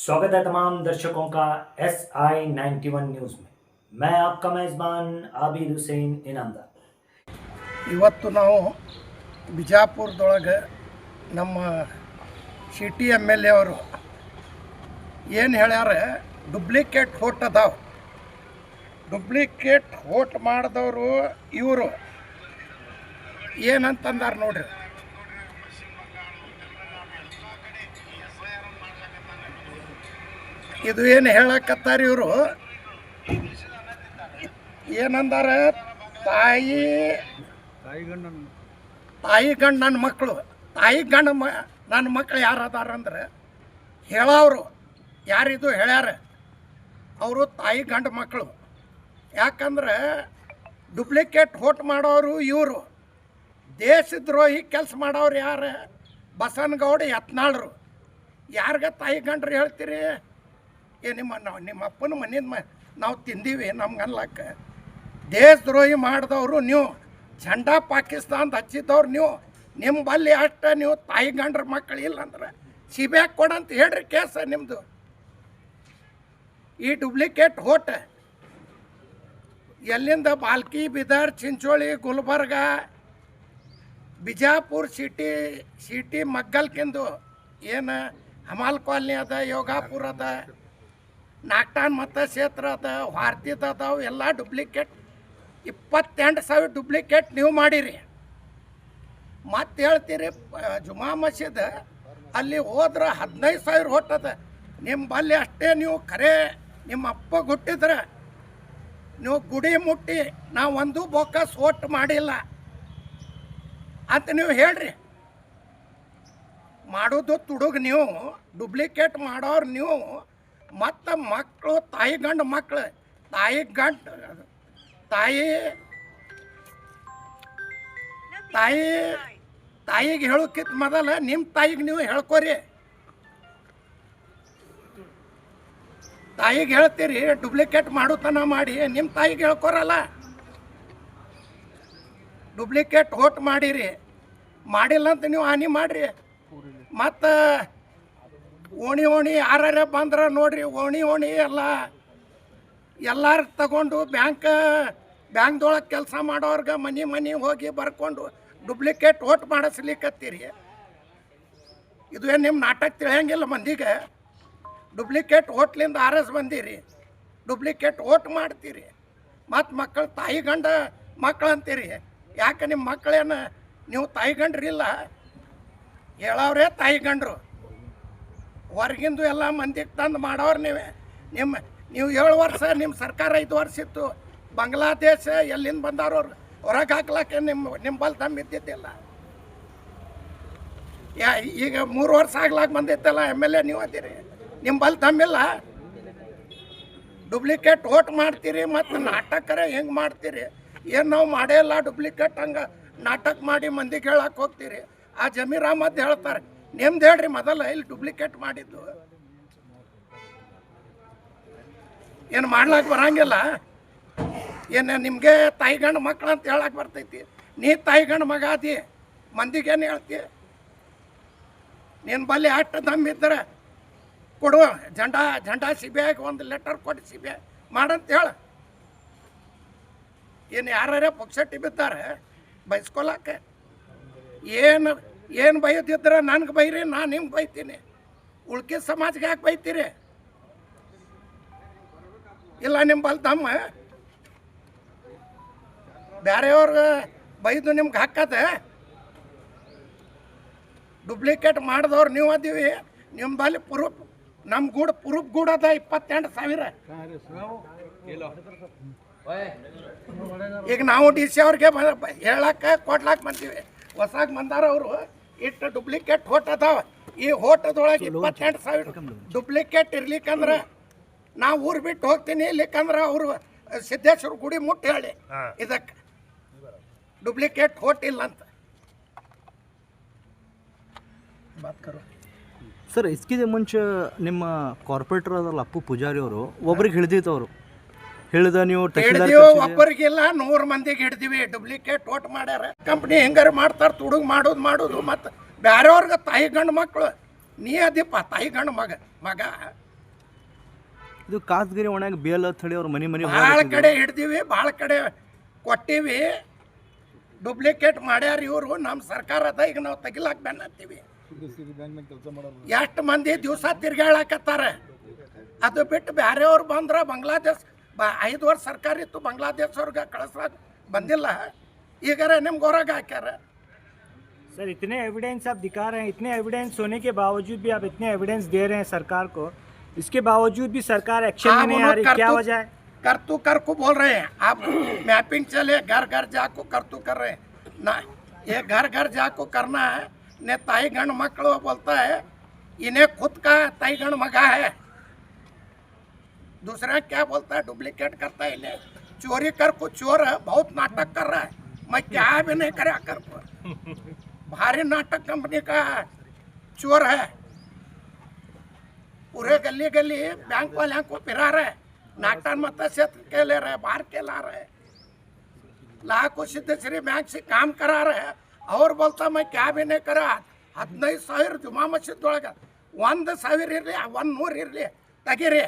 स्वागत है तमाम दर्शकों का SI91 न्यूज़ में। मैं आपका मेज़बान आबिद हुसैन इनामदार। ಇವತ್ತು ನಾವು ಬಿಜಾಪುರದೊಳಗೆ ನಮ್ಮ ಸಿಟಿ MLA ಅವರು ಏನು ಹೇಳ್ಯಾರ, ಡುಪ್ಲಿಕೇಟ್ ವೋಟ್ ಅದಾವ. ಡುಪ್ಲಿಕೇಟ್ ವೋಟ್ ಮಾಡಿದವರು ಇವರು ಏನಂತಂದಾರ ನೋಡ್ರಿ. ಇದು ಏನು ಹೇಳಕತ್ತಾರ ಇವರು, ಏನಂದಾರ, ತಾಯಿ ಗಂಡು ನನ್ನ ಮಕ್ಕಳು, ನನ್ನ ಮಕ್ಕಳು ಯಾರು ಅದಾರ ಅಂದ್ರೆ ಹೇಳೋರು ಯಾರಿದು ಹೇಳ್ಯಾರ, ಅವರು ತಾಯಿ ಗಂಡು ಮಕ್ಕಳು. ಯಾಕಂದ್ರೆ ಡುಪ್ಲಿಕೇಟ್ ವೋಟ್ ಮಾಡೋರು ಇವರು. ದೇಶದ್ರೋಹಿ ಕೆಲಸ ಮಾಡೋರು ಯಾರು? ಬಸನಗೌಡ ಯತ್ನಾಳರು. ಯಾರಿಗೆ ತಾಯಿ ಗಂಡ್ರು ಹೇಳ್ತೀರಿ? ನಿಮ್ಮ ಅಪ್ಪನ ಮನೆಯಿಂದ ನಾವು ತಿಂದೀವಿ ನಮ್ಗೆ ಅನ್ಲಕ್ಕ. ದೇಶದ್ರೋಹಿ ಮಾಡಿದವರು ನೀವು, ಝಂಡಾ ಪಾಕಿಸ್ತಾನದ ಹಚ್ಚಿದವ್ರು ನೀವು. ನಿಮ್ಮ ಬಲ್ಲಿ ಅಷ್ಟು ನೀವು ತಾಯಿ ಗಂಡ್ರ ಮಕ್ಕಳು ಇಲ್ಲಂದ್ರೆ CBI ಕೊಡಂತ ಹೇಳ್ರಿ ಕೇಸ ನಿಮ್ಮದು. ಈ ಡುಪ್ಲಿಕೇಟ್ ವೋಟ್ ಎಲ್ಲಿಂದ ಬಾಲ್ಕಿ, ಬೀದರ್, ಚಿಂಚೋಳಿ, ಗುಲ್ಬರ್ಗ, ಬಿಜಾಪುರ ಸಿಟಿ ಮಗ್ಗಲ್ಕಿಂದು ಏನು ಹಮಾಲ್ ಕಾಲನಿ ಅದ, ಯೋಗಾಪುರ ಅದ, ನಾಗ್ಟಾನ್ ಮತಕ್ಷೇತ್ರ ಅದ, ಭಾರತೀದ ಅದಾವು, ಎಲ್ಲ ಡುಪ್ಲಿಕೇಟ್ 28,000 ಡುಪ್ಲಿಕೇಟ್ ನೀವು ಮಾಡಿರಿ. ಮತ್ತೆ ಹೇಳ್ತೀರಿ ಜುಮಾ ಮಸೀದ್ ಅಲ್ಲಿ ಹೋದ್ರೆ 15,000 ವೋಟ್ ಅದ. ನಿಮ್ಮ ಬಲ್ಲಿ ಅಷ್ಟೇ ನೀವು ಖರೆ ನಿಮ್ಮ ಅಪ್ಪ ಹುಟ್ಟಿದ್ರೆ ನೀವು ಗುಡಿ ಮುಟ್ಟಿ ನಾವು ಒಂದು ಬೋಕಸ್ ವೋಟ್ ಮಾಡಿಲ್ಲ ಅಂತ ನೀವು ಹೇಳ್ರಿ. ಮಾಡೋದು ತುಡುಗ್ ನೀವು, ಡುಪ್ಲಿಕೇಟ್ ಮಾಡೋರು ನೀವು. ಮತ್ತು ಮಕ್ಕಳು, ತಾಯಿ ಗಂಡು ಮಕ್ಕಳು, ತಾಯಿಗೆ ಹೇಳೋಕ್ಕಿಂತ ಮೊದಲ ನಿಮ್ಮ ತಾಯಿಗೆ ನೀವು ಹೇಳ್ಕೊರಿ. ತಾಯಿಗೆ ಹೇಳ್ತೀರಿ ಡುಪ್ಲಿಕೇಟ್ ಮಾಡೋತನ ಮಾಡಿ, ನಿಮ್ಮ ತಾಯಿಗೆ ಹೇಳ್ಕೊರಲ್ಲ. ಡುಪ್ಲಿಕೇಟ್ ವೋಟ್ ಮಾಡಿರಿ, ಮಾಡಿಲ್ಲ ಅಂತ ನೀವು ಹಾನಿ ಮಾಡಿರಿ. ಮತ್ತು ಓಣಿ ಯಾರ್ಯಾರ ಬಂದ್ರೆ ನೋಡ್ರಿ, ಓಣಿ ಎಲ್ಲರೂ ತಗೊಂಡು ಬ್ಯಾಂಕ್ದೊಳಗೆ ಕೆಲಸ ಮಾಡೋರ್ಗೆ ಮನೆ ಹೋಗಿ ಬರ್ಕೊಂಡು ಡುಪ್ಲಿಕೇಟ್ ವೋಟ್ ಮಾಡಿಸ್ಲಿಕ್ಕತ್ತೀರಿ. ಇದು ಏನು ನಿಮ್ಮ ನಾಟಕ ತಿಳಿಯಂಗಿಲ್ಲ ಮಂದಿಗೆ? ಡುಪ್ಲಿಕೇಟ್ ವೋಟ್ಲಿಂದ ಬಂದಿರಿ, ಡುಪ್ಲಿಕೇಟ್ ವೋಟ್ ಮಾಡ್ತೀರಿ. ಮತ್ತು ಮಕ್ಕಳು ತಾಯಿ ಗಂಡ ಮಕ್ಕಳು ಅಂತೀರಿ. ಯಾಕೆ ನಿಮ್ಮ ಮಕ್ಕಳೇನು ನೀವು ತಾಯಿ ಗಂಡ್ರಿಲ್ಲ? ಹೇಳೋರೇ ತಾಯಿ ಗಂಡ್ರು. ಹೊರಗಿಂದು ಎಲ್ಲ ಮಂದಿಗೆ ತಂದು ಮಾಡೋರು ನೀವೇ. ನೀವು 7 ವರ್ಷ, ನಿಮ್ಮ ಸರ್ಕಾರ 5 ವರ್ಷ ಇತ್ತು. ಬಾಂಗ್ಲಾದೇಶ ಎಲ್ಲಿಂದ ಬಂದವ್ರವ್ರು ಹೊರಗೆ ಹಾಕ್ಲಕ್ಕೆ ನಿಮ್ಮ ಬಲ್ ತಂಬಿದ್ದಿದ್ದಿಲ್ಲ. ಈಗ 3 ವರ್ಷ ಆಗ್ಲಾಕ ಬಂದಿತ್ತಲ್ಲ MLA ನೀವು ಅದಿರಿ, ನಿಮ್ಮ ಬಲ್ ತಂಬಿಲ್ಲ. ಡುಪ್ಲಿಕೇಟ್ ವೋಟ್ ಮಾಡ್ತೀರಿ ಮತ್ತು ನಾಟಕರೇ ಹೆಂಗೆ ಮಾಡ್ತೀರಿ? ಏನು ನಾವು ಮಾಡೇ ಇಲ್ಲ ಡುಪ್ಲಿಕೇಟ್, ಹಂಗೆ ನಾಟಕ ಮಾಡಿ ಮಂದಿಗೆ ಹೇಳಕ್ಕೆ ಹೋಗ್ತೀರಿ. ಆ ಜಮೀರ್ ಅಹಮದ್ ಹೇಳ್ತಾರೆ, ನಿಮ್ದು ಹೇಳ್ರಿ ಮೊದಲ ಇಲ್ಲಿ ಡುಪ್ಲಿಕೇಟ್ ಮಾಡಿದ್ದು. ಏನು ಮಾಡ್ಲಾಕ ಬರಂಗಿಲ್ಲ? ಏನು ನಿಮಗೆ ತಾಯಿ ಗಂಡು ಮಕ್ಕಳು ಅಂತ ಹೇಳಕ್ಕೆ ಬರ್ತೈತಿ? ನೀ ತಾಯಿ ಗಂಡು ಮಗ ಅದಿ, ಮಂದಿಗೇನು ಹೇಳ್ತಿ? ನಿನ್ನ ಬಲ್ಲಿ ಅಷ್ಟು ದಮ್ಮಿದ್ರೆ ಕೊಡು, ಝಂಡಾ CBIಗೆ ಒಂದು ಲೆಟರ್ ಕೊಟ್ಟು CBI ಮಾಡಂತ ಹೇಳ. ಏನು ಯಾರ್ಯಾರ ಪುಕ್ಸಟ್ಟಿ ಬಿದ್ದಾರೆ ಬೈಸ್ಕೊಳಕ್ಕೆ? ಏನು ಬೈದಿದ್ರೆ ನನಗೆ ಬೈರಿ, ನಾನು ನಿಮ್ಗೆ ಬೈತೀನಿ. ಉಳ್ಕಿದ ಸಮಾಜಕ್ಕೆ ಯಾಕೆ ಬೈತೀರಿ? ಇಲ್ಲ ನಿಮ್ಮ ಬಲ್ ತಮ್ಮ ಬೇರೆಯವ್ರಿಗೆ ಬೈದು ನಿಮ್ಗೆ ಹಾಕದ? ಡುಪ್ಲಿಕೇಟ್ ಮಾಡಿದವ್ರು ನೀವು ಅದೀವಿ. ನಿಮ್ಮ ಬಲ್ಲಿ ನಮ್ಮ ಪ್ರೂಫ್ ಗೂಡ ಅದ 28,000. ಈಗ ನಾವು DC ಅವ್ರಿಗೆ ಹೇಳಕ್ಕೆ ಕೊಡ್ಲಾಕ್ ಬಂದೀವಿ. ಹೊಸಾಗ ಬಂದಾರ ಅವರು, ಇಟ್ಟು ಡುಪ್ಲಿಕೇಟ್ ವೋಟ್ ಅದಾವ. ಈ ವೋಟದೊಳಗೆ 28,000 ಡುಪ್ಲಿಕೇಟ್ ಇರ್ಲಿಕ್ಕಂದ್ರೆ ನಾವು ಊರು ಬಿಟ್ಟು ಹೋಗ್ತೀನಿ. ಇರ್ಲಿಕ್ಕಂದ್ರೆ ಅವರು ಸಿದ್ದೇಶ್ವರ ಗುಡಿ ಮುಟ್ಟಿ ಹೇಳಿ ಇದಕ್ಕೆ ಡುಪ್ಲಿಕೇಟ್ ವೋಟ್ ಇಲ್ಲ ಅಂತ. ಸರ್, इसके ಮುಂಚೆ ನಿಮ್ಮ ಕಾರ್ಪೊರೇಟರ್ ಅದಲ್ಲ ಅಪ್ಪು ಪೂಜಾರಿ ಅವರು ಒಬ್ರಿಗೆ ಹಿಡಿದಿತ್ತವರು ಹೇಳಿದ ನೀವು ಒಬ್ಬರಿಗಿಲ್ಲ 100 ಮಂದಿಗೆ ಹಿಡ್ದಿವಿ. ಡುಪ್ಲಿಕೇಟ್ ವೋಟ್ ಮಾಡ್ಯಾರ. ಕಂಪ್ನಿ ಹೆಂಗಾರ ಮಾಡ್ತಾರೆ, ತುಡುಗ್ ಮಾಡೋದು ಮತ್ತು ಬೇರೆಯವ್ರಿಗೆ ತಾಯಿ ಗಂಡು ಮಕ್ಕಳು. ನೀ ಅದಿಪ್ಪ ತಾಯಿ ಗಂಡು ಮಗ ಇದು ಕಾಸ್ಗಿರಿ ಒಣಗ ಬೇಲ್ ಅಂತ ಹೇಳಿ ಅವ್ರ ಮನೆ ಭಾಳ ಕಡೆ ಹಿಡ್ದೀವಿ, ಭಾಳ ಕಡೆ ಕೊಟ್ಟೀವಿ. ಡೂಪ್ಲಿಕೇಟ್ ಮಾಡ್ಯಾರ ಇವರು. ನಮ್ಮ ಸರ್ಕಾರದ ಈಗ ನಾವು ತೆಗಿಲಾಕ ಬೆನ್ನತ್ತೀವಿ. ಎಷ್ಟು ಮಂದಿ ದಿವಸ ತಿರ್ಗಾಳಕತ್ತಾರ. ಅದು ಬಿಟ್ಟು ಬೇರೆಯವ್ರು ಬಂದ್ರೆ ಬಾಂಗ್ಲಾದೇಶ 5 ವರ್ಷ ಸರ್ಕಾರ ಇತ್ತು, ಬಾಂಗ್ಲಾದೇಶವ್ರಿಗೆ ಕಳಿಸ್ಲಾಕ ಬಂದಿಲ್ಲ. ಈಗಾರ ನಿಮ್ಗೆ ಹೊರಗೆ ಹಾಕ್ಯಾರ. सर इतने एविडेंस आप दिखा रहे हैं, इतने एविडेंस होने के बावजूद भी आप इतने एविडेंस दे रहे हैं सरकार को, इसके बावजूद भी सरकार एक्शन में नहीं आ रही, क्या वजह है? करतू कर को बोल रहे हैं आप। मैपिंग चले घर घर जाको करतू कर रहे हैं ना। ये घर घर जाको करना है ने। ताई गण मकड़ो बोलता है, इन्हें खुद का ताई गण मगा है, दूसरा क्या बोलता है डुप्लीकेट करता है। इन्हें चोरी कर को चोर है, बहुत नाटक कर रहा है। मैं क्या भी नहीं करा कर को, भारी नाटक कंपनी का चोर है। पूरे गली गली बैंक वाले को फिरा रहे, नाटन मत क्षेत्र के ले रहे, बाहर के ला रहे, लाखों सिद्धेश्वरी बैंक से काम करा रहे। और बोलता मैं क्या भी नहीं करा। 15,000 जुमा मस्जिद ಒಳಗೆ 1,000 ಇರಲಿ 100 ಇರಲಿ ತೆಗಿರಿ,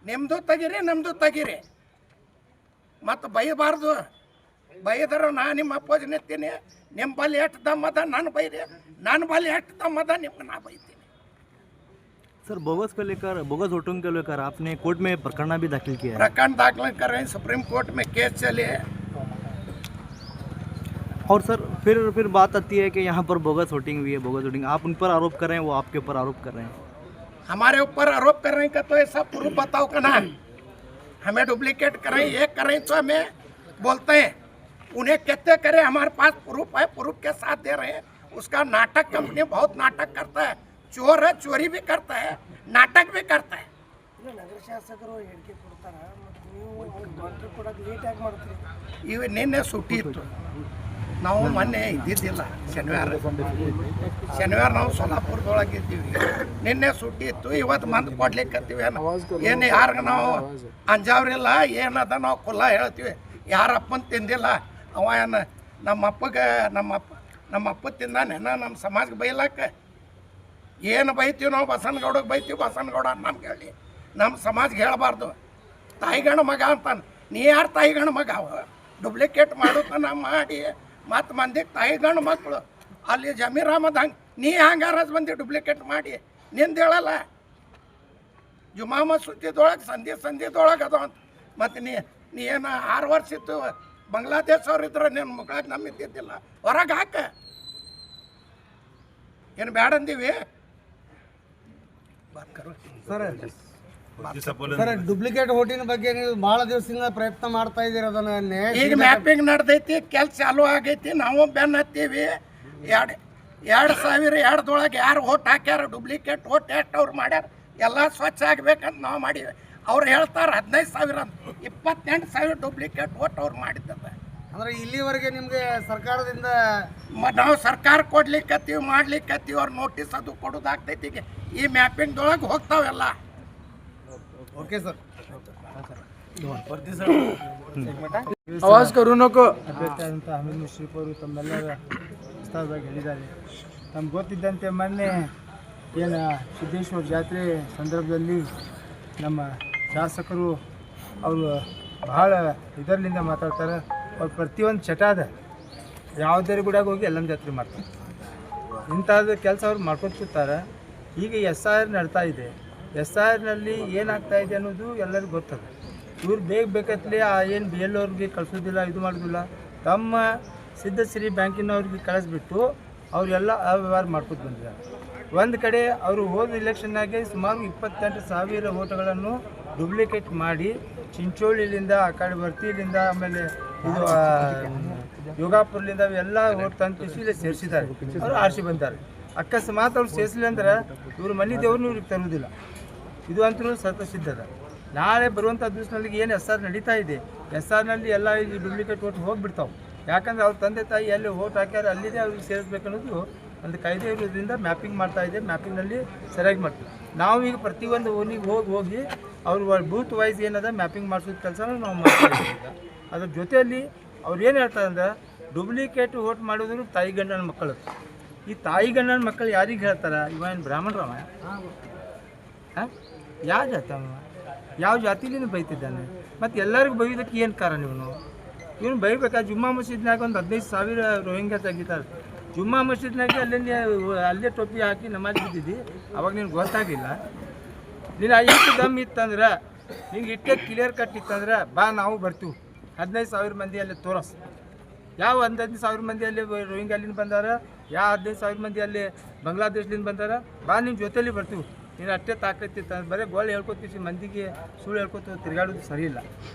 ನಿಮ್ಮದು ತೆಗಿರಿ ನಮ್ಮದು ತೆಗಿರಿ. ಮತ್ತು ಬೈಬಾರ್ದು. ಬೈದ್ರೆ ನಾನು ನಿಮ್ಮ ಅಪ್ಪೋಜ್ ನಿಂತೀನಿ. ನಿಮ್ಮ ಬಲ್ಲಿ ಎಷ್ಟು ದಮ್ಮದ ನಾನು ಬೈರಿ, ನನ್ನ ಬಲ್ಲಿ ಎಷ್ಟು ದಮ್ಮದ ನಿಮ್ಗೆ ನಾ ಬೈತೀನಿ. सर बोगस को लेकर, बोगस वोटों को लेकर आपने कोर्ट में प्रकरण भी दाखिल किया है? प्रकरण दाखिल कर रहे हैं, सुप्रीम कोर्ट में केस चले है। और सर फिर बात आती है कि यहाँ पर बोगस वोटिंग हुई है, बोगस वोटिंग आप उन पर आरोप कर रहे हैं, वो आपके ऊपर आरोप कर रहे हैं। हमारे ऊपर आरोप कर रहे हैं का तो ऐसा प्रूफ बताओ का ना। हमें डुप्लीकेट कर रहे हैं, ये कर रहे हैं तो हमें बोलते हैं। उन्हें कहते करें हमारे पास प्रूफ है, प्रूफ के साथ दे रहे हैं। उसका नाटक कंपनी बहुत नाटक करता है। चोर है, चोरी भी करता है, नाटक भी करता है। ನಗರ ಶಾಸಕರು ಹೇಳಿಕೆ ಕೊಡ್ತಾರ, ಮತ್ತು ನೀವು ಬಾಂಡ್ರಿ ಕೊಡೋಕೆ ಲೇಟ್ ಆಗಿ ಮಾಡ್ತೀರಿ. ಇವ ನಿನ್ನೆ ಸುಟ್ಟಿ ಇತ್ತು, ನಾವು ಮೊನ್ನೆ ಇದ್ದಿದ್ದಿಲ್ಲ. ಶನಿವಾರ ನಾವು ಸೋಲಾಪುರದೊಳಗೆ ಇದ್ದೀವಿ. ನಿನ್ನೆ ಸುಟ್ಟಿ ಇತ್ತು, ಇವತ್ತು ಮಂದಿ ಕೊಡ್ಲಿಕ್ಕತ್ತೀವಿ. ಏನು ಯಾರಿಗೆ ನಾವು ಅಂಜಾವ್ರಿಲ್ಲ, ಏನದ ನಾವು ಕುಲ್ಲ ಹೇಳ್ತೀವಿ. ಯಾರಪ್ಪನ ತಿಂದಿಲ್ಲ ಅವ ಏನು ನಮ್ಮಪ್ಪಗೆ ನಮ್ಮಪ್ಪ ತಿಂದಾನೇನ ನಮ್ಮ ಸಮಾಜಕ್ಕೆ ಬೈಲಾಕ? ಏನು ಬೈತೀವಿ ನಾವು? ಬಸನಗೌಡಗೆ ಬೈತೀವಿ, ಬಸನಗೌಡ ನಮ್ಗೆ ಹೇಳಿ ನಮ್ಮ ಸಮಾಜಕ್ಕೆ ಹೇಳಬಾರ್ದು. ತಾಯಿಗಣ ಮಗ ಅಂತಾನೆ. ನೀ ಯಾರು ತಾಯಿಗಣ ಮಗ? ಡೂಪ್ಲಿಕೇಟ್ ಮಾಡೋತನ ಮಾಡಿ ಮತ್ತು ಮಂದಿಗೆ ತಾಯಿಗಣ ಮಕ್ಕಳು ಅಲ್ಲಿ ಜಮೀರಾಮದ ಹಂಗೆ ನೀ ಹಂಗಾರ ಬಂದು ಡೂಪ್ಲಿಕೇಟ್ ಮಾಡಿ ನಿಂದು ಹೇಳಲ್ಲ. ಜುಮಾ ಮಸೂದಿದೊಳಗೆ ಸಂಧಿದೊಳಗೆ ಅದು ಅಂತ. ಮತ್ತು ನೀ ಏನು 6 ವರ್ಷ ಇತ್ತು ಬಾಂಗ್ಲಾದೇಶ ಅವ್ರು ಇದ್ರೆ ನಿನ್ನ ಮಕ್ಕಳಿಗೆ ನಮ್ಮಿದ್ದಿದ್ದಿಲ್ಲ. ಹೊರಗೆ ಹಾಕ. ಏನು ಬ್ಯಾಡ ಅಂದೀವಿ? ಸರ್ ಡೂಪ್ಲಿಕೇಟ್ ವೋಟಿನ ಬಗ್ಗೆ ನೀವು ಭಾಳ ದಿವಸದಿಂದ ಪ್ರಯತ್ನ ಮಾಡ್ತಾ ಇದ್ದೀರಿ. ಅದನ್ನ ಈಗ ಮ್ಯಾಪಿಂಗ್ ನಡೆದೈತಿ, ಕೆಲಸ ಚಾಲೂ ಆಗೈತಿ. ನಾವು ಬೆನ್ನ ಹತ್ತೀವಿ. 2002 ಯಾರು ವೋಟ್ ಹಾಕ್ಯಾರ, ಡೂಪ್ಲಿಕೇಟ್ ವೋಟ್ ಎಷ್ಟು ಅವ್ರು ಮಾಡ್ಯಾರ ಎಲ್ಲ ಸ್ವಚ್ಛ ಆಗ್ಬೇಕಂತ ನಾವು ಮಾಡೀವಿ. ಅವ್ರು ಹೇಳ್ತಾರೆ 15,000 ಅಂತ. 28,000 ಡೂಪ್ಲಿಕೇಟ್ ವೋಟ್ ಅವ್ರು ಮಾಡಿದ್ದದ. ಅಂದ್ರೆ ಇಲ್ಲಿವರೆಗೆ ನಿಮಗೆ ಸರ್ಕಾರದಿಂದ ನಾವು ಸರ್ಕಾರ ಕೊಡ್ಲಿಕ್ಕತ್ತೀವಿ, ಮಾಡ್ಲಿಕ್ಕತ್ತೀವಿ. ಅವ್ರು ನೋಟಿಸ್ ಅದು ಕೊಡೋದಾಗ್ತೈತಿ. ಈಗ ಈ ಮ್ಯಾಪಿಂಗ್ದೊಳಗೆ ಹೋಗ್ತಾವೆಲ್ಲ. ओके सर आवाज करू नको. ಅಭ್ಯರ್ಥಿ ಹಮೀದ್ ಮುಷ್ರೀಫ್ ಅವರು ತಮ್ಮೆಲ್ಲರ ವಿಸ್ತಾರವಾಗಿ ಹೇಳಿದ್ದಾರೆ. ನಮ್ಗೆ ಗೊತ್ತಿದ್ದಂತೆ ಮೊನ್ನೆ ಏನು ಸಿದ್ದೇಶ್ವರ ಜಾತ್ರೆ ಸಂದರ್ಭದಲ್ಲಿ ನಮ್ಮ ಶಾಸಕರು ಅವರು ಬಹಳ ಇದರಲ್ಲಿಂದ ಮಾತಾಡ್ತಾರೆ. ಅವ್ರು ಪ್ರತಿಯೊಂದು ಚಟ ಅದ, ಯಾವುದೇ ಗುಡಿಯಾಗ ಹೋಗಿ ಎಲ್ಲಮ್ಮ ಜಾತ್ರೆ ಮಾಡ್ತಾರೆ. ಇಂಥದ್ದು ಕೆಲಸ ಅವ್ರು ಮಾಡ್ಕೊತಿರ್ತಾರೆ. ಈಗ SIR ನಡ್ತಾ ಇದೆ. SIRನಲ್ಲಿ ಏನಾಗ್ತಾ ಇದೆ ಅನ್ನೋದು ಎಲ್ಲರಿಗೂ ಗೊತ್ತದ. ಇವ್ರು ಬೇಕತ್ತಲೇ ಏನು BL ಅವ್ರಿಗೆ ಕಳಿಸೋದಿಲ್ಲ, ಇದು ಮಾಡೋದಿಲ್ಲ. ತಮ್ಮ ಸಿದ್ಧಶ್ರೀ ಬ್ಯಾಂಕಿನವ್ರಿಗೆ ಕಳಿಸ್ಬಿಟ್ಟು ಅವರೆಲ್ಲ ಅವ್ಯವಹಾರ ಮಾಡ್ಕೊತ ಬಂದಿದ್ದಾರೆ. ಒಂದು ಕಡೆ ಅವರು ಹೋದ ಇಲೆಕ್ಷನ್ನಾಗೆ ಸುಮಾರು 28,000 ವೋಟ್ಗಳನ್ನು ಡೂಪ್ಲಿಕೇಟ್ ಮಾಡಿ ಚಿಂಚೋಳಿಲಿಂದ ಆ ಕಡೆ ಬರ್ತಿಲಿಂದ ಆಮೇಲೆ ಇದು ಯೋಗಾಪುರಲಿಂದ ಅವೆಲ್ಲ ವೋಟ್ ತಂದು ಇಲ್ಲಿ ಸೇರಿಸಿದ್ದಾರೆ. ಅವರು ಆರಿಸಿ ಬಂದ್ದಾರೆ. ಅಕಸ್ಮಾತ್ ಅವ್ರು ಸೇರಿಸಲಿ ಅಂದ್ರೆ ಇವ್ರ ಮನೆ ದೇವ್ರನ್ನೂ ಇವ್ರಿಗೆ ತರುವುದಿಲ್ಲ. ಇದು ಅಂತೂ ಸತಸಿದ್ಧದ. ನಾಳೆ ಬರುವಂಥ ದಿವಸದಲ್ಲಿ ಏನು SR ನಡೀತಾ ಇದೆ, SRನಲ್ಲಿ ಎಲ್ಲ ಇಲ್ಲಿ ಡೂಪ್ಲಿಕೇಟ್ ವೋಟ್ ಹೋಗಿಬಿಡ್ತಾವೆ. ಯಾಕಂದ್ರೆ ಅವ್ರ ತಂದೆ ತಾಯಿ ಎಲ್ಲಿ ವೋಟ್ ಹಾಕ್ಯಾರ ಅಲ್ಲಿದೆ ಅವ್ರಿಗೆ ಸೇರಿಸ್ಬೇಕನ್ನೋದು ಒಂದು ಕಾಯ್ದೆ ಇರೋದ್ರಿಂದ ಮ್ಯಾಪಿಂಗ್ ಮಾಡ್ತಾ ಇದೆ. ಮ್ಯಾಪಿಂಗ್ನಲ್ಲಿ ಸರಿಯಾಗಿ ಮಾಡ್ತೀವಿ ನಾವು. ಈಗ ಪ್ರತಿಯೊಂದು ಓನಿಗೆ ಹೋಗಿ ಅವ್ರ ಬೂತ್ ವೈಸ್ ಏನದ ಮ್ಯಾಪಿಂಗ್ ಮಾಡಿಸೋದು ಕೆಲಸನ ನಾವು ಮಾಡ್ತಾ ಇದ್ದೀವಿ. ಅದ್ರ ಜೊತೆಯಲ್ಲಿ ಅವ್ರು ಏನು ಹೇಳ್ತಾರೆ ಅಂದ್ರೆ ಡೂಪ್ಲಿಕೇಟ್ ವೋಟ್ ಮಾಡೋದ್ರು ತಾಯಿ ಗಂಡನ ಮಕ್ಕಳು. ಈ ತಾಯಿ ಗಂಡನ ಮಕ್ಕಳು ಯಾರಿಗೆ ಹೇಳ್ತಾರೆ? ಇವೇನು ಬ್ರಾಹ್ಮಣರವ? ಹಾಂ, ಯಾವ ಜಾತಿ ಅವನು? ಯಾವ ಜಾತಿಲಿಂದ ಬೈತಿದ್ದಾನೆ? ಮತ್ತು ಎಲ್ಲರಿಗೂ ಬೈಯೋದಕ್ಕೆ ಏನು ಕಾರಣ ಇವನು ಬೈಬೇಕಾದ್ರೆ ಜುಮ್ಮಾ ಮಸೀದ್ನಾಗ ಒಂದು 15,000 ರೋಹಿಂಗ್ಯಾ ತೆಗಿತಾರೆ. ಜುಮ್ಮಾ ಮಸೀದ್ನಾಗೆ ಅಲ್ಲೇ ಟೊಪ್ಪಿ ಹಾಕಿ ನಮಾಜ್ ಬಿದ್ದಿದ್ದಿ, ಅವಾಗ ನಿನ್ಗೆ ಗೊತ್ತಾಗಿಲ್ಲ. ನೀನು ಇಷ್ಟು ದಮ್ ಇತ್ತಂದ್ರೆ, ನಿಂಗೆ ಇಟ್ಟೆ ಕ್ಲಿಯರ್ ಕಟ್ ಇತ್ತಂದ್ರೆ ಬಾ ನಾವು ಬರ್ತೀವಿ. 15,000 ಮಂದಿ ಅಲ್ಲಿ ತೋರಿಸ್. ಯಾವ 15,000 ಮಂದಿ ಅಲ್ಲಿ ರೋಹಿಂಗ್ಯಾ ಅಲ್ಲಿಂದ ಬಂದಾರ, ಯಾವ 15,000 ಮಂದಿ ಅಲ್ಲಿ ಬಾಂಗ್ಲಾದೇಶದಿಂದ ಬಂದಾರ, ಬಾ ನಿಮ್ಮ ಜೊತೆಲಿ ಬರ್ತೀವಿ. ನೀನು ಅಷ್ಟೇ ತಾಕತ್ತಿತ್ತು ಬರೀ ಗೋಳು ಹೇಳ್ಕೊತೀವಿ, ಮಂದಿಗೆ ಸುಳ್ಳು ಹೇಳ್ಕೊತೀವಿ, ತಿರುಗಾಡೋದು ಸರಿ ಇಲ್ಲ.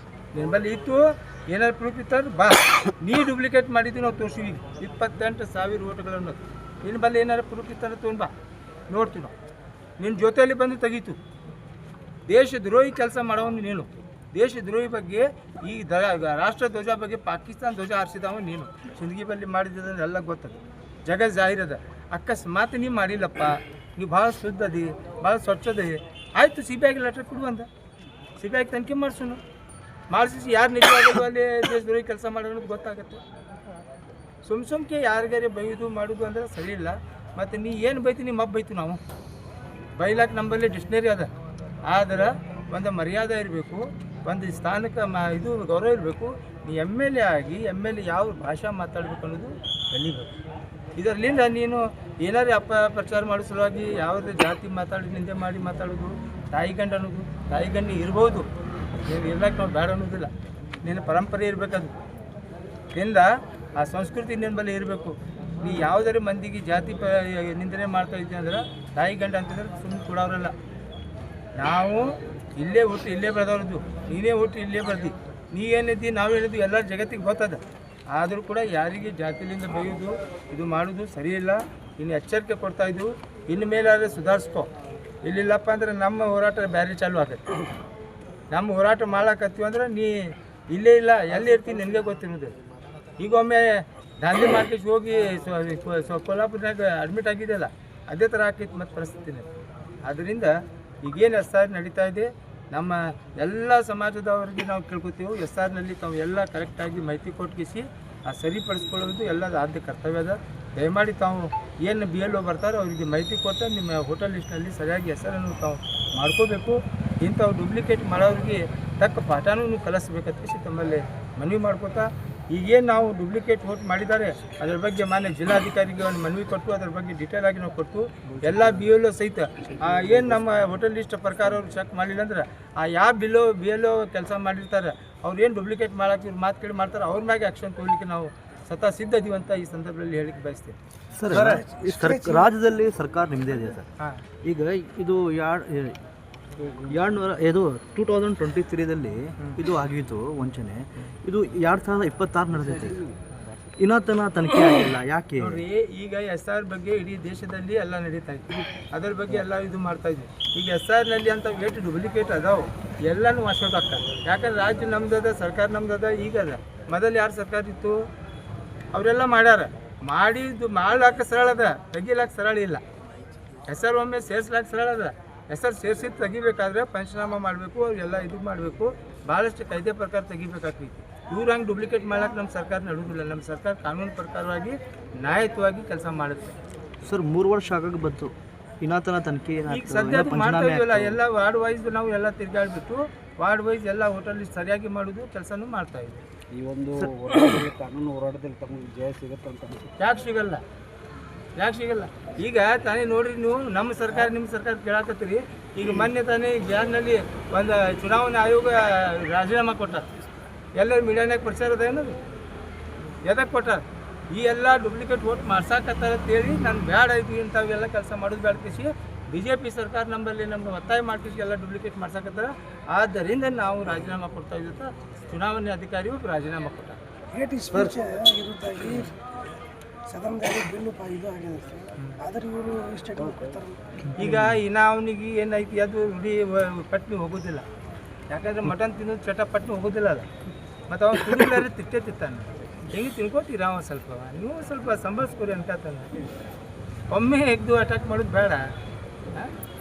ನಿನ್ನ ಬಲ್ಲಿ ಇತ್ತು ಏನಾದ್ರು ಪ್ರೂಫ್ ಇತ್ತಂದ್ರೆ ಬಾ, ನೀ ಡೂಪ್ಲಿಕೇಟ್ ಮಾಡಿದ್ದೀವಿ ನಾವು ತೋರಿಸಿವಿ. 28,000 ಓಟ್ಗಳನ್ನು ನಿನ್ನ ಬಲ್ಲಿ ಏನಾದ್ರು ಪ್ರೂಫ್ ಇತ್ತಂದ್ರೆ ತೊಗೊಂಡು ಬಾ, ನೋಡ್ತೀವಿ ನಾವು. ನಿನ್ನ ಜೊತೆಯಲ್ಲಿ ಬಂದು ತೆಗೀತು. ದೇಶದ್ರೋಹಿ ಕೆಲಸ ಮಾಡೋನು ನೀನು. ದೇಶದ್ರೋಹಿ ಬಗ್ಗೆ ಈ ರಾಷ್ಟ್ರ ಧ್ವಜ ಬಗ್ಗೆ ಪಾಕಿಸ್ತಾನ ಧ್ವಜ ಹಾರಿಸಿದವ ನೀನು. ಸಿಂದಗಿ ಬಲ್ಲಿ ಮಾಡಿದ್ದೆಲ್ಲ ಎಲ್ಲ ಗೊತ್ತದ, ಜಗ ಜಾಹಿರದ. ಅಕಸ್ಮಾತ್ ನೀವು ಮಾಡಿಲ್ಲಪ್ಪ, ನೀವು ಭಾಳ ಶುದ್ಧ ಅದಿ, ಭಾಳ ಸ್ವಚ್ಛದ, ಆಯಿತು CBIಗೆ ಲೆಟರ್ ಕೊಡು ಅಂದ. CBIಗೆ ತನಿಖೆ ಮಾಡಿಸೋನು, ಮಾಡಿಸಿ ಯಾರು ನಿಜವಾಗಲು ಅಲ್ಲಿ ದೇಶದ್ರೋಹಿ ಕೆಲಸ ಮಾಡೋದು ಗೊತ್ತಾಗುತ್ತೆ. ಸುಮ್ಕೆ ಯಾರಿಗಾರೆ ಬೈಯೋದು ಮಾಡೋದು ಅಂದ್ರೆ ಸರಿ ಇಲ್ಲ. ಮತ್ತು ನೀ ಏನು ಬೈತಿ, ನಿಮ್ಮ ಹಬ್ಬ ಬೈತು ನಾವು ಬೈಲಾಕ. ನಮ್ಮಲ್ಲಿ ಡಿಕ್ಷನರಿ ಅದ, ಆದ್ರೆ ಒಂದು ಮರ್ಯಾದೆ ಇರಬೇಕು, ಒಂದು ಸ್ಥಾನಕ್ಕೆ ಇದು ಗೌರವ ಇರಬೇಕು. ನೀ MLA ಆಗಿ MLA ಯಾವ ಭಾಷೆ ಮಾತಾಡಬೇಕು ಅನ್ನೋದು ಕಲಿಬೇಕು. ಇದರಲ್ಲಿಂದ ನೀನು ಏನಾರು ಪ್ರಚಾರ ಮಾಡೋ ಸಲುವಾಗಿ ಯಾವುದೇ ಜಾತಿ ಮಾತಾಡಿ ನಿಂದೆ ಮಾಡಿ ಮಾತಾಡೋದು, ತಾಯಿ ಗಂಡ ಅನ್ನೋದು. ತಾಯಿ ಗಂಡ ಇರ್ಬೋದು, ನೀನು ಇರ್ಲಕ್ಕೆ ನಾವು ಬೇಡ ಅನ್ನೋದಿಲ್ಲ. ನಿನ್ನ ಪರಂಪರೆ ಇರಬೇಕದು. ಇಂದ ಆ ಸಂಸ್ಕೃತಿ ನಿನ್ನ ಬಳಿ ಇರಬೇಕು. ನೀ ಯಾವುದಾರು ಮಂದಿಗೆ ಜಾತಿ ನಿಂದನೆ ಮಾಡ್ತಾ ಇದ್ದೀವಿ ಅಂದ್ರೆ ತಾಯಿ ಗಂಡ ಅಂತಂದ್ರೆ ಸುಮ್ಮನೆ ಕೊಡೋರಲ್ಲ. ನಾವು ಇಲ್ಲೇ ಹುಟ್ಟು ಇಲ್ಲೇ ಬೆಳೆದವ್ರದ್ದು, ನೀನೇ ಹುಟ್ಟು ಇಲ್ಲೇ ಬೆಳೆದಿ. ನೀ ಏನಿದ್ದಿ ನಾವೇನಿದ್ವಿ ಎಲ್ಲ ಜಗತ್ತಿಗೆ ಗೊತ್ತದ. ಆದರೂ ಕೂಡ ಯಾರಿಗೆ ಜಾತಿಲಿಂದ ಬೈಯೋದು ಇದು ಮಾಡೋದು ಸರಿ ಇಲ್ಲ. ಇನ್ನು ಎಚ್ಚರಿಕೆ ಕೊಡ್ತಾಯಿದ್ವು. ಇನ್ನು ಮೇಲಾದರೆ ಸುಧಾರಿಸ್ಕೊ. ಇಲ್ಲಿಲ್ಲಪ್ಪ ಅಂದ್ರೆ ನಮ್ಮ ಹೋರಾಟ ಬೇರೆ ಚಾಲು ಆಗುತ್ತೆ. ನಮ್ಮ ಹೋರಾಟ ಮಾಡಾಕತ್ತೀವಿ ಅಂದ್ರೆ ನೀ ಇಲ್ಲೇ ಇಲ್ಲ, ಎಲ್ಲಿ ಇರ್ತೀನಿ ನಿನಗೆ ಗೊತ್ತಿರೋದು. ಈಗ ಒಮ್ಮೆ ದಾಂಧಿ ಮಾರ್ಕೆಟ್ ಹೋಗಿ ಕೊಲ್ಲಾಪುರನಾಗ ಅಡ್ಮಿಟ್ ಆಗಿದೆಯಲ್ಲ, ಅದೇ ಥರ ಆಕೈತಿ ಮತ್ತು ಪರಿಸ್ಥಿತಿನೇ. ಆದ್ದರಿಂದ ಈಗೇನು SR ನಡೀತಾ ಇದೆ, ನಮ್ಮ ಎಲ್ಲ ಸಮಾಜದವರಿಗೆ ನಾವು ಕೇಳ್ಕೊತೀವಿ, SRನಲ್ಲಿ ತಾವು ಎಲ್ಲ ಕರೆಕ್ಟಾಗಿ ಮಾಹಿತಿ ಕೊಟ್ಟಿಸಿ ಆ ಸರಿಪಡಿಸ್ಕೊಳ್ಳೋದು ಎಲ್ಲದ ಆದ್ಯ ಕರ್ತವ್ಯ ಅದ. ದಯಮಾಡಿ ತಾವು ಏನು BLO ಬರ್ತಾರೋ ಅವರಿಗೆ ಮಾಹಿತಿ ಕೊಟ್ಟು ನಿಮ್ಮ ಹೋಟೆಲ್ ಲಿಸ್ಟ್ನಲ್ಲಿ ಸರಿಯಾಗಿ ಹೆಸರನ್ನು ತಾವು ಮಾಡ್ಕೋಬೇಕು. ಇಂಥವು ಡೂಪ್ಲಿಕೇಟ್ ಮಾಡೋರಿಗೆ ತಕ್ಕ ಪಾಠನೂ ಕಲಿಸ್ಬೇಕಂತ ತಮ್ಮಲ್ಲಿ ಮನವಿ ಮಾಡ್ಕೋತಾ, ಈಗೇನು ನಾವು ಡೂಪ್ಲಿಕೇಟ್ ವೋಟ್ ಮಾಡಿದ್ದಾರೆ ಅದರ ಬಗ್ಗೆ ಮಾನ್ಯ ಜಿಲ್ಲಾಧಿಕಾರಿಗೆ ಒಂದು ಮನವಿ ಕೊಟ್ಟು ಅದ್ರ ಬಗ್ಗೆ ಡೀಟೇಲ್ ಆಗಿ ನಾವು ಕೊಟ್ಟು ಎಲ್ಲ BLO ಸಹಿತ ಏನು ನಮ್ಮ ಹೋಟೆಲ್ ಲಿಸ್ಟ್ ಪ್ರಕಾರ ಅವ್ರು ಚೆಕ್ ಮಾಡಲಿಲ್ಲ ಅಂದ್ರೆ ಆ ಯಾವ BLO ಕೆಲಸ ಮಾಡಿರ್ತಾರೆ ಅವ್ರು ಏನು ಡೂಪ್ಲಿಕೇಟ್ ಮಾಡೋಕೆ ಇವ್ರು ಮಾತು ಕೇಳಿ ಮಾಡ್ತಾರೆ, ಅವ್ರ ಮ್ಯಾಗೆ ಆ್ಯಕ್ಷನ್ ತೊಗೊಳ್ಲಿಕ್ಕೆ ನಾವು ಸದಾ ಸಿದ್ಧ ಇದೀವಿ ಅಂತ ಈ ಸಂದರ್ಭದಲ್ಲಿ ಹೇಳಿಕ್ಕೆ ಬಯಸ್ತೀವಿ. ಸರ್, ರಾಜ್ಯದಲ್ಲಿ ಸರ್ಕಾರ ನಿಮ್ಮದೇ ಇದೆ ಸರ್. ಈಗ ಇದು 2023ದಲ್ಲಿ ಇದು ಆಗಿತ್ತು ವಂಚನೆ. ಇದು 2026 ನಡೆದೈತಿ, ಇನ್ನೂ ತನಿಖೆ ಆಗಿಲ್ಲ. ಯಾಕೆ ನೋಡ್ರಿ, ಈಗ SR ಬಗ್ಗೆ ಇಡೀ ದೇಶದಲ್ಲಿ ಎಲ್ಲ ನಡೀತಾ ಇತ್ತು, ಅದರ ಬಗ್ಗೆ ಎಲ್ಲ ಇದು ಮಾಡ್ತಾ ಇದ್ವಿ. ಈಗ SRನಲ್ಲಿ ಅಂತ ವೇಟ್ ಡೂಪ್ಲಿಕೇಟ್ ಅದಾವೆ, ಎಲ್ಲನೂ ವಾಶೌಟ್. ಯಾಕಂದ್ರೆ ರಾಜ್ಯ ನಮ್ದದ, ಸರ್ಕಾರ ನಮ್ದದ. ಈಗ ಅದ ಮೊದಲು ಯಾರು ಸರ್ಕಾರ ಇತ್ತು ಅವರೆಲ್ಲ ಮಾಡ್ಯಾರ. ಮಾಡಿದ್ದು ಮಾಡ್ಲಾಕ ಸರಳ ಅದ, ತೆಗಿಲಾಕ ಸರಳ ಇಲ್ಲ. SR ಒಮ್ಮೆ ಸೇರಿಸ್ಲಾಕ ಸರಳ ಅದ. SR ಸೇರಿಸಿ ತೆಗಿಬೇಕಾದ್ರೆ ಪಂಚನಾಮ ಮಾಡಬೇಕು, ಅವರೆಲ್ಲ ಇದು ಮಾಡಬೇಕು, ಭಾಳಷ್ಟು ಕಾಯ್ದೆ ಪ್ರಕಾರ ತೆಗಿಬೇಕಾಗ್ತೈತಿ. ಇವ್ರು ಹಂಗೆ ಡೂಪ್ಲಿಕೇಟ್ ಮಾಡೋಕೆ ನಮ್ಮ ಸರ್ಕಾರ ನಡುವುದಿಲ್ಲ. ನಮ್ಮ ಸರ್ಕಾರ ಕಾನೂನು ಪ್ರಕಾರವಾಗಿ ನ್ಯಾಯಯುತವಾಗಿ ಕೆಲಸ ಮಾಡುತ್ತೆ. ಸರ್, 3 ವರ್ಷ ಆಗಾಗ ಬಂತು, ಇನ್ನೂ ತನಿಖೆ ಈಗ ಸದ್ಯ ಮಾಡ್ತಾ ಇದೀವಲ್ಲ, ಎಲ್ಲ ವಾರ್ಡ್ ವೈಸ್ ನಾವು ಎಲ್ಲ ತಿರ್ಗಾಡ್ಬಿಟ್ಟು ವಾರ್ಡ್ ವೈಸ್ ಎಲ್ಲ ಹೋಟೆಲ್ ಸರಿಯಾಗಿ ಮಾಡೋದು ಕೆಲಸನೂ ಮಾಡ್ತಾ ಇದ್ದೀವಿ. ಈ ಒಂದು ಕಾನೂನು ಹೋರಾಟದಲ್ಲಿ ತಮಗೆ ಜಯ ಸಿಗುತ್ತೆ ಅಂತ ಯಾಕೆ ಸಿಗಲ್ಲ? ಈಗ ತಾನೇ ನೋಡ್ರಿ, ನೀವು ನಮ್ಮ ಸರ್ಕಾರ ನಿಮ್ಮ ಸರ್ಕಾರ ಕೇಳಾಕತ್ತೀರಿ. ಈಗ ಮೊನ್ನೆ ತಾನೇ ಬಿಹಾರ್ನಲ್ಲಿ ಒಂದು ಚುನಾವಣಾ ಆಯೋಗ ರಾಜೀನಾಮೆ ಕೊಟ್ಟಾರ. ಎಲ್ಲರೂ ಮೀಡಿಯಾನಾಗ ಪ್ರಚಾರ ಅದ ಏನದು, ಎದಕ್ಕೆ ಕೊಟ್ಟಾರ? ಈ ಎಲ್ಲ ಡೂಪ್ಲಿಕೇಟ್ ವೋಟ್ ಮಾಡ್ಸಾಕತ್ತಾರ ಅಂತೇಳಿ ನಾನು ಬೇಡ ಇದ್ವಿ ಇಂಥವೆಲ್ಲ ಕೆಲಸ ಮಾಡೋದು ಬೇಡಕಿಸಿ BJP ಸರ್ಕಾರ ನಮ್ಮಲ್ಲಿ ನಮ್ಗೆ ಒತ್ತಾಯ ಮಾಡ್ಕಿಸಿ ಎಲ್ಲ ಡೂಪ್ಲಿಕೇಟ್ ಮಾಡ್ಸಾಕತ್ತಾರ. ಆದ್ದರಿಂದ ನಾವು ರಾಜೀನಾಮೆ ಕೊಡ್ತಾ ಇದ್ದ ಚುನಾವಣೆ ಅಧಿಕಾರಿಯು ರಾಜೀನಾಮೆ ಕೊಟ್ಟಾರ. ಸದನದಲ್ಲಿ ಬಿಲ್ಲು ಇದು ಆಗಿದೆ ಆದರೆ ಇವರು ಸ್ಟೇಟ್ಮೆಂಟ್ ಕೊಡ್ತಾರೆ. ಈಗ ಇನ್ನು ಅವನಿಗೆ ಏನೈತಿ ಅದು ಇಡೀ ಪಟ್ನಿ ಹೋಗೋದಿಲ್ಲ. ಯಾಕಂದರೆ ಮಟನ್ ತಿನ್ನೋದು ಚಟ ಪಟ್ನಿ ಹೋಗೋದಿಲ್ಲ ಅದ. ಮತ್ತು ಅವ್ನು ತಿನ್ನಲಾರೆ ತಿತ್ತಾನೆ. ಹೆಂಗೆ ತಿನ್ಕೋತೀರ ಅವ ಸ್ವಲ್ಪ, ನೀವು ಸ್ವಲ್ಪ ಸಂಭಾಳಿಸ್ಕೊರಿ ಅನ್ಕತ್ತಾನೆ. ಒಮ್ಮೆ ಎಗ್ದು ಅಟ್ಯಾಕ್ ಮಾಡೋದು ಬೇಡ.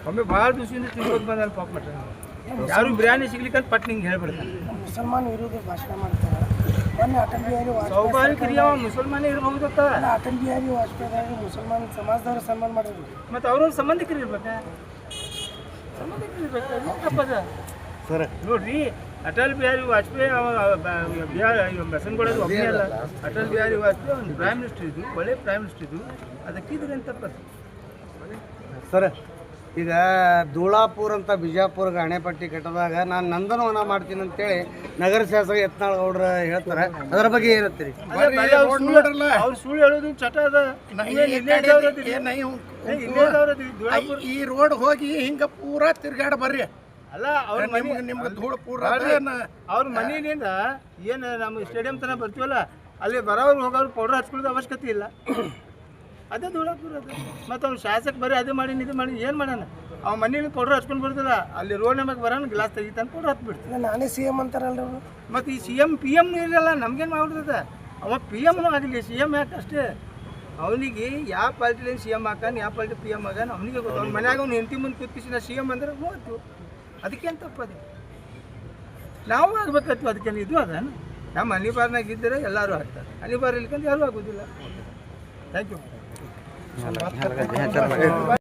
ಒಮ್ಮೆ ಭಾಳ ದಿವಸದಿಂದ ತಿನ್ಕೋದು ಬಂದ ಪಾಪ ಮಟನ್. ಯಾರು ಬಿರಿಯಾನಿ ಸಿಗ್ಲಿಕ್ಕೆ ಪಟ್ನಿ ಹಿಂಗೆ ಹೇಳ್ಬಿಡ್ತಾನೆ. ಮುಸಲ್ಮಾನ ವಿರೋಧ ಭಾಷಣ ಮಾಡ್ತಾರೆ. ಮೊನ್ನೆ ಅಟಲ್ ಬಿಹಾರಿ ಸ್ವಾಭಾವಿಕ ಮುಸಲ್ಮಾನೇ ಇರಬಹುದು. ಅಟಲ್ ಬಿಹಾರಿ ವಾಜಪೇಯಿ ಮುಸಲ್ಮಾನ ಸಮಾಜದವ್ರು ಸನ್ಮಾನ ಮಾಡಿದ್ರು. ಮತ್ತು ಅವ್ರವ್ರ ಸಂಬಂಧಿಕರು ಇರ್ಬೇಕಾ? ಸರ್ ನೋಡ್ರಿ ಅಟಲ್ ಬಿಹಾರಿ ವಾಜಪೇಯಿ ಬಸವನಗೌಡ ಒಬ್ಬನೇ ಅಲ್ಲ. ಅಟಲ್ ಬಿಹಾರಿ ವಾಜಪೇಯಿ ಒಂದು ಪ್ರೈಮ್ ಮಿನಿಸ್ಟರ್ ಇದ್ದು, ಒಳ್ಳೆ ಪ್ರೈಮ್ ಮಿನಿಸ್ಟರ್ ಇದ್ದು, ಅದಕ್ಕಿದ್ರೆ ಅಂತ ತಪ್ಪದು. ಸರ್ ಈಗ ಧೂಳಾಪುರ ಅಂತ ಬಿಜಾಪುರ್ಗೆ ಅಣೆಪಟ್ಟಿ ಕಟ್ಟದಾಗ ನಾನು ನಂದನವನ ಮಾಡ್ತೀನಿ ಅಂತೇಳಿ ನಗರ ಶಾಸಕ ಯತ್ನಾಳ್ ಗೌಡ್ರು ಹೇಳ್ತಾರೆ, ಅದರ ಬಗ್ಗೆ ಏನಂತೀರಿ? ಅವ್ರು ಸುಳ್ಳು ಹೇಳೋದು ಚಟ ಅದ. ಈ ರೋಡ್ ಹೋಗಿ ಹಿಂಗ ಪೂರಾ ತಿರ್ಗಾಡ ಬರ್ರಿ. ಅಲ್ಲ ಅವ್ರ ಮನೆ ನಿಮ್ಗೆ ಧೂಳು ಪೂರ ಅವ್ರ ಮನೆಯಿಂದ ಏನು ನಮ್ಮ ಸ್ಟೇಡಿಯಂ ತನಕ ಬರ್ತೀವಲ್ಲ, ಅಲ್ಲಿ ಬರೋರು ಹೋಗೋರು ಪೌಡ್ರ್ ಹಚ್ಕೊಳ್ಳೋದು ಅವಶ್ಯಕತೆ ಇಲ್ಲ. ಅದೇ ಧೂಳಾಪುರ ಅದು. ಮತ್ತು ಅವ್ನು ಶಾಸಕ ಬರೀ ಅದೇ ಮಾಡಿ ಇದು ಮಾಡಿ ಏನು ಮಾಡೋಣ? ಅವ ಮನೇಲಿ ಪೌಡ್ರ್ ಹಚ್ಕೊಂಡು ಬರ್ತಿಲ್ಲ, ಅಲ್ಲಿ ರೋಡ್ ನಮಗೆ ಬರೋಣ ಗ್ಲಾಸ್ ತೆಗಿತಾನೆ ಪೌಡ್ರ್ ಹತ್ಬಿಡ್ತೀವಿ. ನಾನೇ ಸಿ ಎಮ್ ಅಂತಾರಲ್ರಿ ಅವರು. ಮತ್ತು ಈ CM PM ಇರಲ್ಲ, ನಮ್ಗೇನು ಮಾಡ್ಬಿಡ್ತದ? ಅವ PM ಆಗಲಿ, CM ಯಾಕೆ ಅಷ್ಟೇ. ಅವನಿಗೆ ಯಾವ ಪಾರ್ಟಿಲಿ CM ಹಾಕಾನ, ಯಾವ ಪಾರ್ಟಿ PM ಆಗಾನ ಅವನಿಗೆ ಗೊತ್ತು. ಅವ್ನ ಮನ್ಯಾಗ ಅವ್ನು ಹೆಂಡತಿ ಮುಂದೆ ಕೂತ್ಕಿಸಿ ನಾ CM ಅಂದ್ರೆ ಹೋಯ್ತು. ಅದಕ್ಕೇನು ತಪ್ಪದು? ನಾವು ಆಗ್ಬೇಕತ್ತು. ಅದಕ್ಕೇನು ಇದು ಅದ? ನಮ್ಮ ಅನಿವಾರ್ನಾಗ ಇದ್ದರೆ ಎಲ್ಲರೂ ಆಗ್ತಾರೆ, ಅನಿವಾರ್ಯ ಇಲ್ಕಂದ್ರೆ ಯಾರೂ ಆಗೋದಿಲ್ಲ. Thank you.